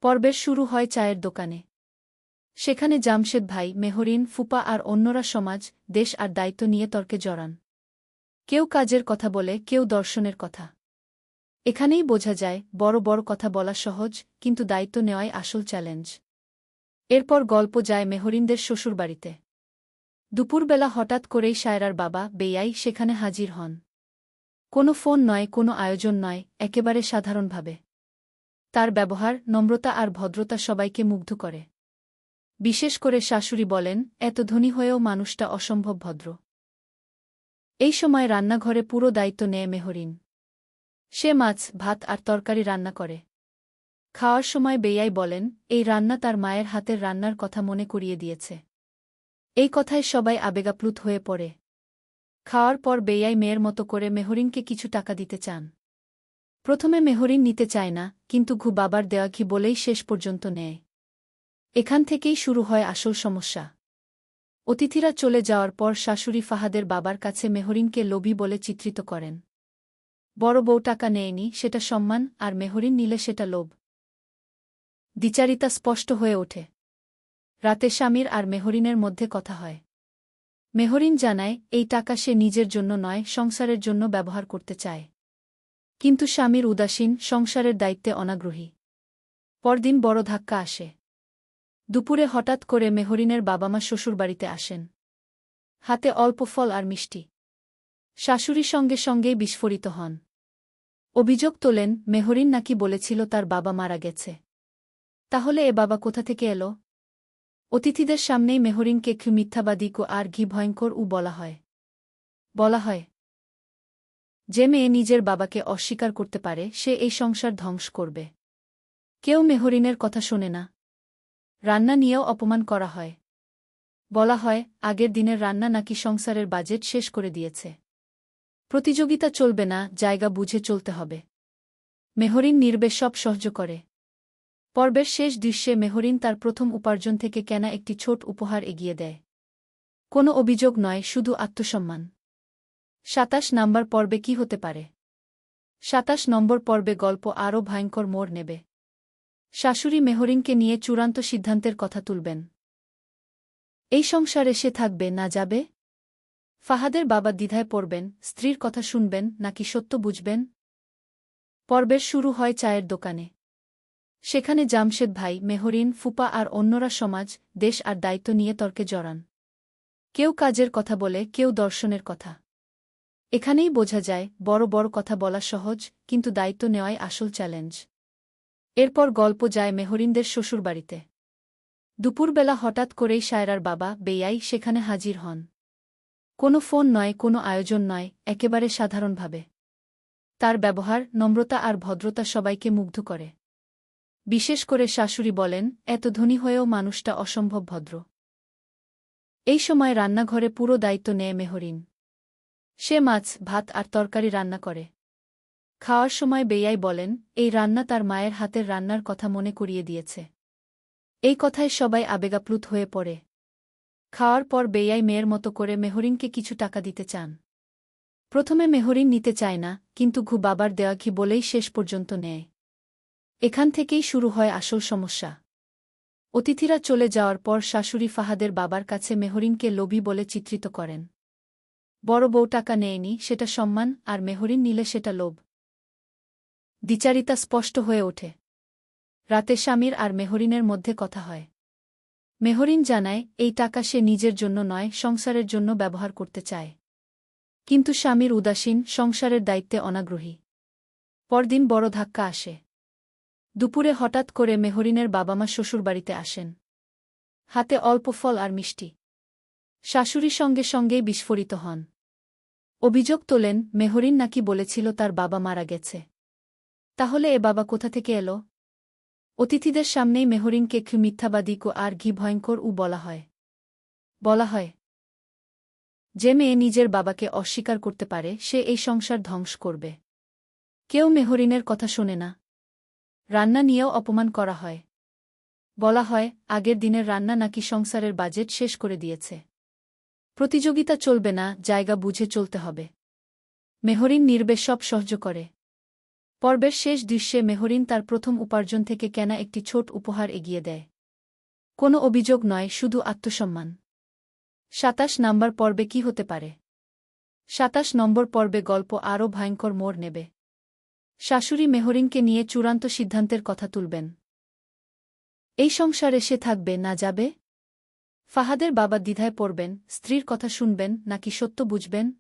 পর্বের শুরু হয় চায়ের দোকানে। সেখানে জামশেদ ভাই, মেহরিন, ফুপা আর অন্যরা সমাজ, দেশ আর দায়িত্ব নিয়ে তর্কে জড়ান। কেউ কাজের কথা বলে, কেউ দর্শনের কথা। এখানেই বোঝা যায় বড় বড় কথা বলা সহজ, কিন্তু দায়িত্ব নেওয়াই আসল চ্যালেঞ্জ। এরপর গল্প যায় মেহরিনদের শ্বশুরবাড়িতে। দুপুরবেলা হঠাৎ করেই সায়রার বাবা বেয়াই সেখানে হাজির হন। কোনো ফোন নয়, কোনো আয়োজন নয়, একেবারে সাধারণভাবে। তার ব্যবহার, নম্রতা আর ভদ্রতা সবাইকে মুগ্ধ করে। বিশেষ করে শাশুড়ি বলেন, এত ধনী হয়েও মানুষটা অসম্ভব ভদ্র। এই সময় রান্নাঘরে পুরো দায়িত্ব নেয় মেহরিন। সে মাছ, ভাত আর তরকারি রান্না করে। খাওয়ার সময় বেয়াই বলেন, এই রান্না তার মায়ের হাতের রান্নার কথা মনে করিয়ে দিয়েছে। এই কথায় সবাই আবেগাপ্লুত হয়ে পড়ে। খাওয়ার পর বেয়াই মেয়ের মতো করে মেহরিনকে কিছু টাকা দিতে চান। প্রথমে মেহরিন নিতে চায় না, কিন্তু বাবার দেওয়া ঘি বলেই শেষ পর্যন্ত নেয়। এখান থেকেই শুরু হয় আসল সমস্যা। অতিথিরা চলে যাওয়ার পর শাশুড়ি ফাহাদের বাবার কাছে মেহরিনকে লোভী বলে চিত্রিত করেন। বড় বউ টাকা নেয়নি, সেটা সম্মান, আর মেহরিন নিলে সেটা লোভ। দ্বিচারিতা স্পষ্ট হয়ে ওঠে। রাতে স্বামীর আর মেহরিনের মধ্যে কথা হয়। মেহরিন জানায়, এই টাকা সে নিজের জন্য নয়, সংসারের জন্য ব্যবহার করতে চায়। কিন্তু স্বামীর উদাসীন, সংসারের দায়িত্বে অনাগ্রহী। পরদিন বড় ধাক্কা আসে। দুপুরে হঠাৎ করে মেহরিনের বাবা-মা শ্বশুরবাড়িতে আসেন। হাতে অল্প ফল আর মিষ্টি। শাশুড়ি সঙ্গে সঙ্গেই বিস্ফোরিত হন। অভিযোগ তোলেন, মেহরিন নাকি বলেছিল তার বাবা মারা গেছে। তাহলে এ বাবা কোথা থেকে এলো? অতিথিদের সামনেই মেহরিনকে মিথ্যাবাদী আর ঘি ভয়ঙ্কর বলা হয় যে মেয়ে নিজের বাবাকে অস্বীকার করতে পারে, সে এই সংসার ধ্বংস করবে। কেউ মেহরিনের কথা শোনে না। রান্না নিয়েও অপমান করা হয়। বলা হয়, আগের দিনের রান্না নাকি সংসারের বাজেট শেষ করে দিয়েছে। প্রতিযোগিতা চলবে না, জায়গা বুঝে চলতে হবে। মেহরিন নির্বে সব সহ্য করে। পর্বের শেষ দৃশ্যে মেহরিন তার প্রথম উপার্জন থেকে কেনা একটি ছোট উপহার এগিয়ে দেয়। কোনো অভিযোগ নয়, শুধু আত্মসম্মান। ২৭ নম্বর পর্বে কি হতে পারে? ২৭ নম্বর পর্বে গল্প আরও ভয়ঙ্কর মোড় নেবে। শাশুড়ি মেহরিনকে নিয়ে চূড়ান্ত সিদ্ধান্তের কথা তুলবেন। এই সংসারে সে থাকবে না যাবে? ফাহাদের বাবা দ্বিধায় পড়বেন, স্ত্রীর কথা শুনবেন নাকি সত্য বুঝবেন? পর্বের শুরু হয় চায়ের দোকানে। সেখানে জামশেদ ভাই, মেহরিন, ফুপা আর অন্যরা সমাজ, দেশ আর দায়িত্ব নিয়ে তর্কে জড়ান। কেউ কাজের কথা বলে, কেউ দর্শনের কথা। এখানেই বোঝা যায় বড় বড় কথা বলা সহজ, কিন্তু দায়িত্ব নেওয়াই আসল চ্যালেঞ্জ। এরপর গল্প যায় মেহরিনদের শ্বশুরবাড়িতে। দুপুরবেলা হঠাৎ করেই সায়রার বাবা বেয়াই সেখানে হাজির হন। কোনো ফোন নয়, কোনো আয়োজন নয়, একেবারে সাধারণভাবে। তার ব্যবহার, নম্রতা আর ভদ্রতা সবাইকে মুগ্ধ করে। বিশেষ করে শাশুড়ি বলেন, এত ধনী হয়েও মানুষটা অসম্ভব ভদ্র। এই সময় রান্নাঘরে পুরো দায়িত্ব নেয় মেহরিন। সে মাছ, ভাত আর তরকারি রান্না করে। খাওয়ার সময় বেয়াই বলেন, এই রান্না তার মায়ের হাতের রান্নার কথা মনে করিয়ে দিয়েছে। এই কথায় সবাই আবেগাপ্লুত হয়ে পড়ে। খাওয়ার পর বেয়াই মেয়ের মতো করে মেহরিনকে কিছু টাকা দিতে চান। প্রথমে মেহরিন নিতে চায় না, কিন্তু বাবার দেওয়া ঘি বলেই শেষ পর্যন্ত নেয়। এখান থেকেই শুরু হয় আসল সমস্যা। অতিথিরা চলে যাওয়ার পর শাশুড়ি ফাহাদের বাবার কাছে মেহরিনকে লোভী বলে চিত্রিত করেন। বড় বউ টাকা নেয়নি, সেটা সম্মান, আর মেহরিন নিলে সেটা লোভ। দ্বিচারিতা স্পষ্ট হয়ে ওঠে। রাতে স্বামীর আর মেহরিনের মধ্যে কথা হয়। মেহরিন জানায়, এই টাকা সে নিজের জন্য নয়, সংসারের জন্য ব্যবহার করতে চায়। কিন্তু স্বামীর উদাসীন, সংসারের দায়িত্বে অনাগ্রহী। পরদিন বড় ধাক্কা আসে। দুপুরে হঠাৎ করে মেহরিনের বাবা-মা শ্বশুরবাড়িতে আসেন। হাতে অল্প ফল আর মিষ্টি। শাশুড়ি সঙ্গে সঙ্গেই বিস্ফোরিত হন। অভিযোগ তোলেন, মেহরিন নাকি বলেছিল তার বাবা মারা গেছে। তাহলে এ বাবা কোথা থেকে এলো? অতিথিদের সামনেই মেহরিনকে মিথ্যাবাদী আর ঘি ভয়ঙ্কর বলা হয় যে মেয়ে নিজের বাবাকে অস্বীকার করতে পারে, সে এই সংসার ধ্বংস করবে। কেউ মেহরিনের কথা শোনে না। রান্না নিয়েও অপমান করা হয়। বলা হয়, আগের দিনের রান্না নাকি সংসারের বাজেট শেষ করে দিয়েছে। প্রতিযোগিতা চলবে না, জায়গা বুঝে চলতে হবে। মেহরিন নির্বে সব সহ্য করে। পর্বের শেষ দৃশ্যে মেহরিন তার প্রথম উপার্জন থেকে কেনা একটি ছোট উপহার এগিয়ে দেয়। কোনো অভিযোগ নয়, শুধু আত্মসম্মান। ২৭ নম্বর পর্বে কি হতে পারে? ২৭ নম্বর পর্বে গল্প আরও ভয়ঙ্কর মোড় নেবে। শাশুড়ি মেহরিনকে নিয়ে চূড়ান্ত সিদ্ধান্তের কথা তুলবেন। এই সংসারে সে থাকবে না যাবে? ফাহাদের বাবা দ্বিধায় পড়বেন, স্ত্রীর কথা শুনবেন নাকি সত্য বুঝবেন?